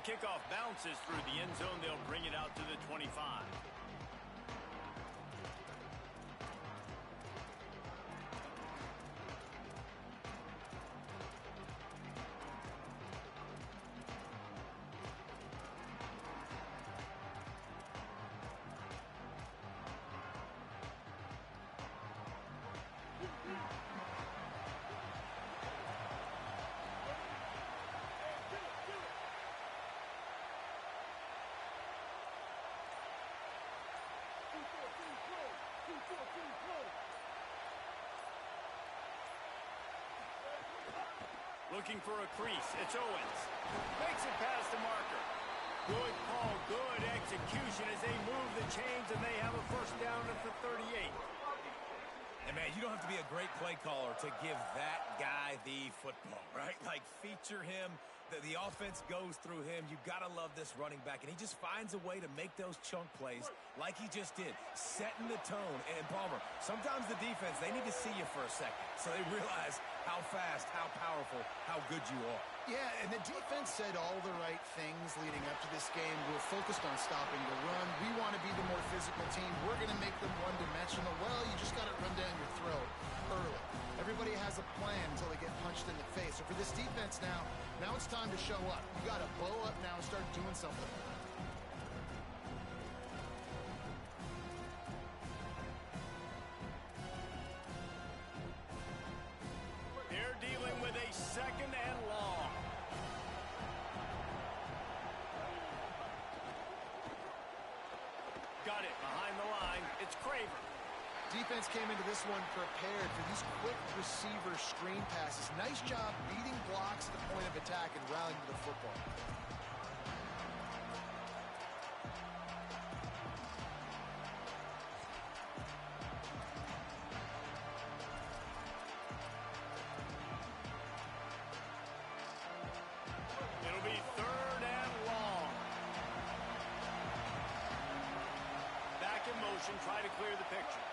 kickoff bounces through the end zone. They'll bring it out to the 25. Looking for a crease. It's Owens. Makes it past the marker. Good call, good execution as they move the chains, and they have a first down at the 38. And, man, you don't have to be a great play caller to give that guy the football, right? Like, feature him. The offense goes through him. You've got to love this running back. And he just finds a way to make those chunk plays like he just did, setting the tone. And, Palmer, sometimes the defense, they need to see you for a second so they realize how fast, how powerful, how good you are. Yeah, and the defense said all the right things leading up to this game. We're focused on stopping the run. We want to be the more physical team. We're going to make them one-dimensional. Well, you just got to run down your throat early. Everybody has a plan until they get punched in the face. So for this defense now it's time to show up. You got to bow up now and start doing something. They're dealing with a second and long. Got it behind the line. It's Craver. Defense came into this one prepared for these quick receiver screen passes. Nice job beating blocks at the point of attack and rallying to the football. It'll be third and long. Back in motion, try to clear the picture.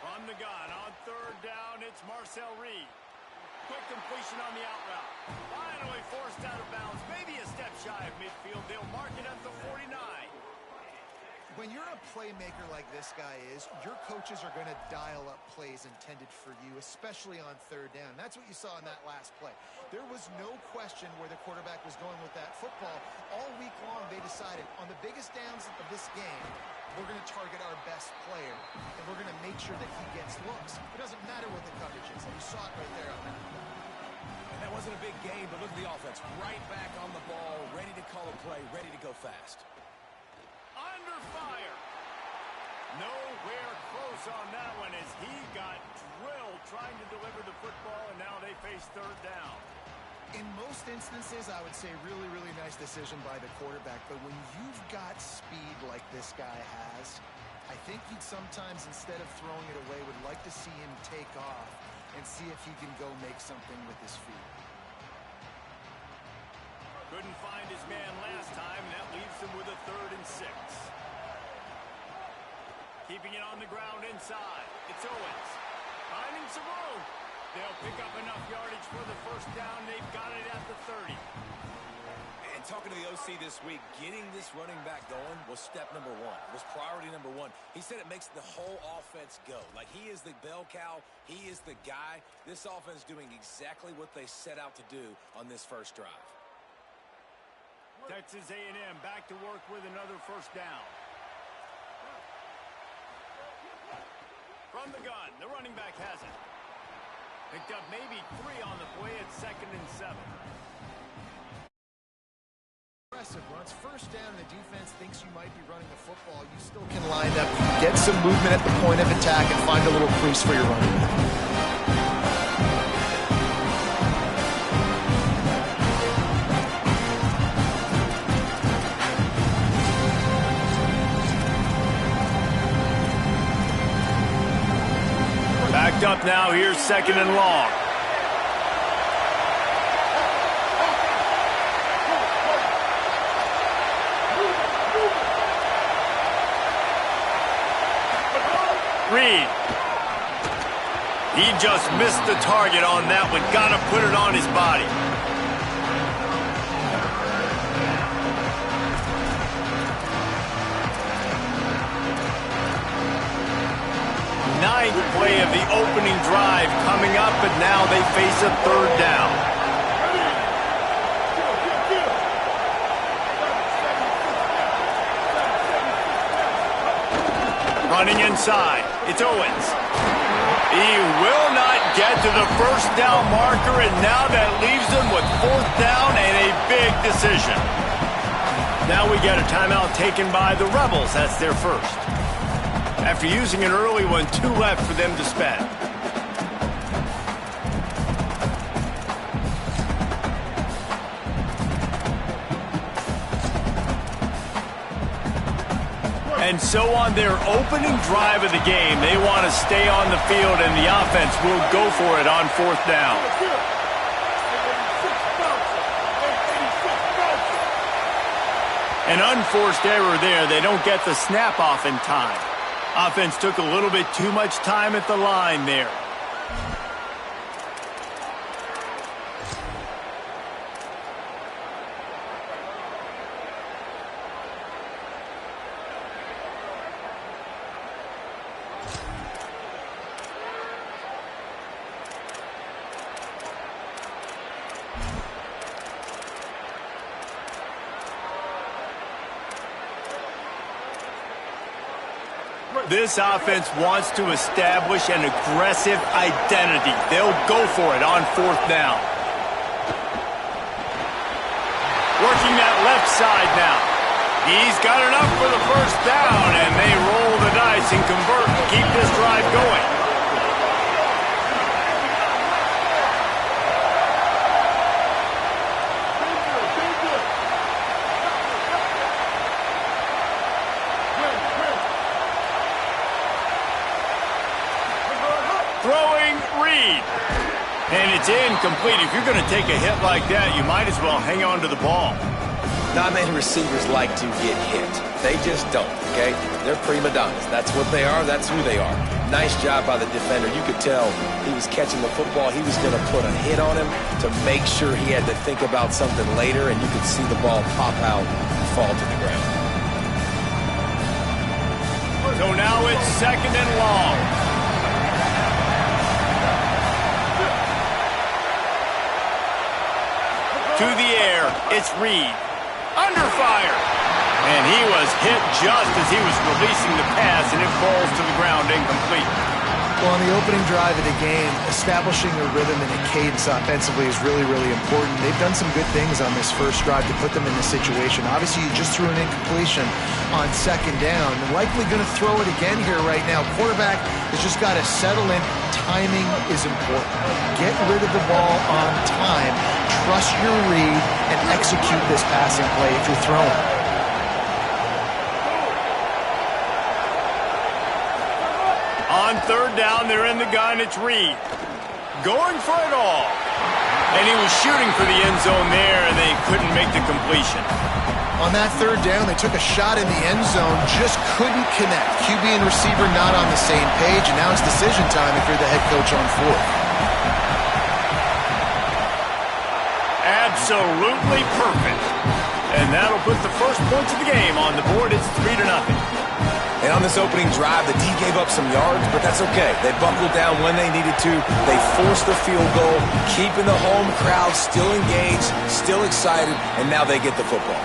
From the gun on third down, it's Marcel Reed. Quick completion on the out route. Finally forced out of bounds. Maybe a step shy of midfield. They'll mark it at the 49. When you're a playmaker like this guy is, your coaches are going to dial up plays intended for you, especially on third down. That's what you saw in that last play. There was no question where the quarterback was going with that football. All week long, they decided on the biggest downs of this game, we're going to target our best player, and we're going to make sure that he gets looks. It doesn't matter what the coverage is. You saw it right there on that. And that wasn't a big gain, but look at the offense. Right back on the ball, ready to call a play, ready to go fast. Under fire. Nowhere close on that one as he got drilled trying to deliver the football, and now they face third down. In most instances, I would say really, really nice decision by the quarterback. But when you've got speed like this guy has, I think he'd sometimes, instead of throwing it away, would like to see him take off and see if he can go make something with his feet. Couldn't find his man last time, and that leaves him with a 3rd and 6. Keeping it on the ground inside. It's Owens. Finding some room. They'll pick up enough yardage for the first down. They've got it at the 30. And talking to the OC this week, getting this running back going was step number one. Was priority number one. He said it makes the whole offense go. Like, he is the bell cow. He is the guy. This offense doing exactly what they set out to do on this first drive. Texas A&M back to work with another first down. From the gun, the running back has it. Picked up maybe 3 on the play at 2nd and 7. Impressive runs. First down, the defense thinks you might be running the football. You still can line up, get some movement at the point of attack, and find a little crease for your running back. Backed up now. Here's 2nd and long. Reed. He just missed the target on that one. Got to put it on his body. Ninth play of the opening drive coming up, and now they face a third down. Running inside, it's Owens. He will not get to the first down marker, and now that leaves them with fourth down and a big decision. Now we get a timeout taken by the Rebels. That's their first. After using an early one, 2 left for them to spend. And so on their opening drive of the game, they want to stay on the field, and the offense will go for it on fourth down. An unforced error there. They don't get the snap off in time. Offense took a little bit too much time at the line there. This offense wants to establish an aggressive identity. They'll go for it on fourth down. Working that left side now. He's got enough for the first down, and they roll the dice and convert to keep this drive going. Throwing Reed. And it's incomplete. If you're going to take a hit like that, you might as well hang on to the ball. Not many receivers like to get hit. They just don't, okay? They're prima donnas. That's what they are. That's who they are. Nice job by the defender. You could tell he was catching the football. He was going to put a hit on him to make sure he had to think about something later, and you could see the ball pop out and fall to the ground. So now it's second and long. To the air, it's Reed. Under fire. And he was hit just as he was releasing the pass, and it falls to the ground incomplete. Well, on the opening drive of the game, establishing a rhythm and a cadence offensively is really, really important. They've done some good things on this first drive to put them in this situation. Obviously, you just threw an incompletion on second down. Likely going to throw it again here right now. Quarterback has just got to settle in. Timing is important. Get rid of the ball on time. Trust your read and execute this passing play if you're throwing. On third down, they're in the gun. It's Reed. Going for it all. And he was shooting for the end zone there, and they couldn't make the completion. On that third down, they took a shot in the end zone, just couldn't connect. QB and receiver not on the same page, and now it's decision time if you're the head coach on fourth. Absolutely perfect. And that'll put the first points of the game on the board. It's 3-0. And on this opening drive, the D gave up some yards, but that's okay. They buckled down when they needed to. They forced the field goal, keeping the home crowd still engaged, still excited, and now they get the football.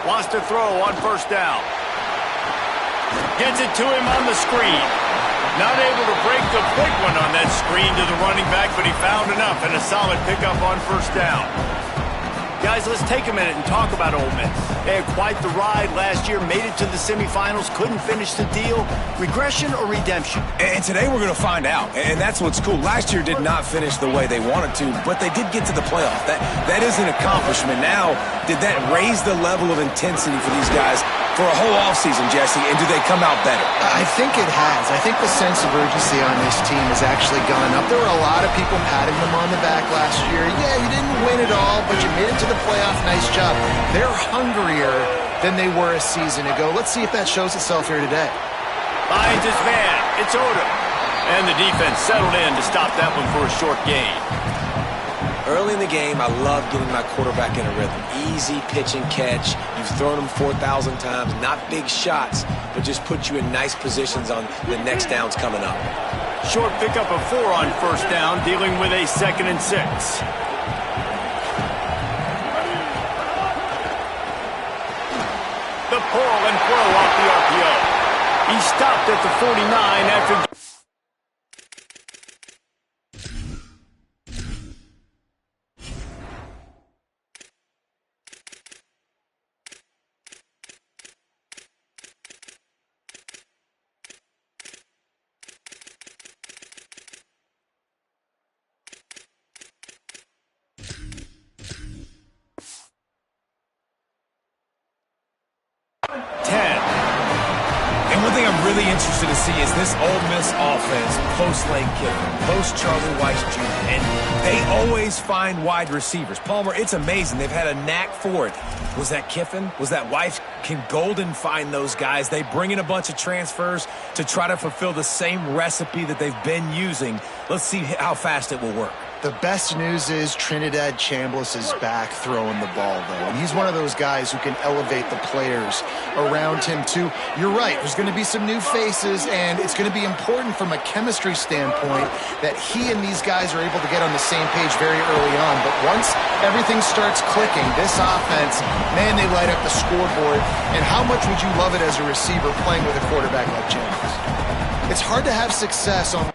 Wants to throw on first down. Gets it to him on the screen. Not able to break the big one on that screen to the running back, but he found enough and a solid pickup on first down. Guys, let's take a minute and talk about Ole Miss. They had quite the ride last year, made it to the semifinals, couldn't finish the deal. Regression or redemption? And today we're going to find out, and that's what's cool. Last year did not finish the way they wanted to, but they did get to the playoff. That is an accomplishment. Now, did that raise the level of intensity for these guys for a whole offseason, Jesse, and do they come out better? I think it has. I think the sense of urgency on this team has actually gone up. There were a lot of people patting them on the back last year. Yeah, you didn't win it all, but you made it to the playoff. Nice job. They're hungrier than they were a season ago. Let's see if that shows itself here today. Finds his man. It's Odom. And the defense settled in to stop that one for a short gain. Early in the game, I love getting my quarterback in a rhythm. Easy pitch and catch. You've thrown them 4,000 times. Not big shots, but just put you in nice positions on the next downs coming up. Short pickup of 4 on first down, dealing with a 2nd and 6. The pull and throw off the RPO. He stopped at the 49 after... Really interested to see is this Ole Miss offense post-Lane Kiffin, post-Charlie Weiss Jr., and they always find wide receivers. Palmer, it's amazing. They've had a knack for it. Was that Kiffin? Was that Weiss? Can Golden find those guys? They bring in a bunch of transfers to try to fulfill the same recipe that they've been using. Let's see how fast it will work. The best news is Trinidad Chambliss is back throwing the ball, though. And he's one of those guys who can elevate the players around him, too. You're right. There's going to be some new faces, and it's going to be important from a chemistry standpoint that he and these guys are able to get on the same page very early on. But once everything starts clicking, this offense, man, they light up the scoreboard. And how much would you love it as a receiver playing with a quarterback like Chambliss? It's hard to have success on...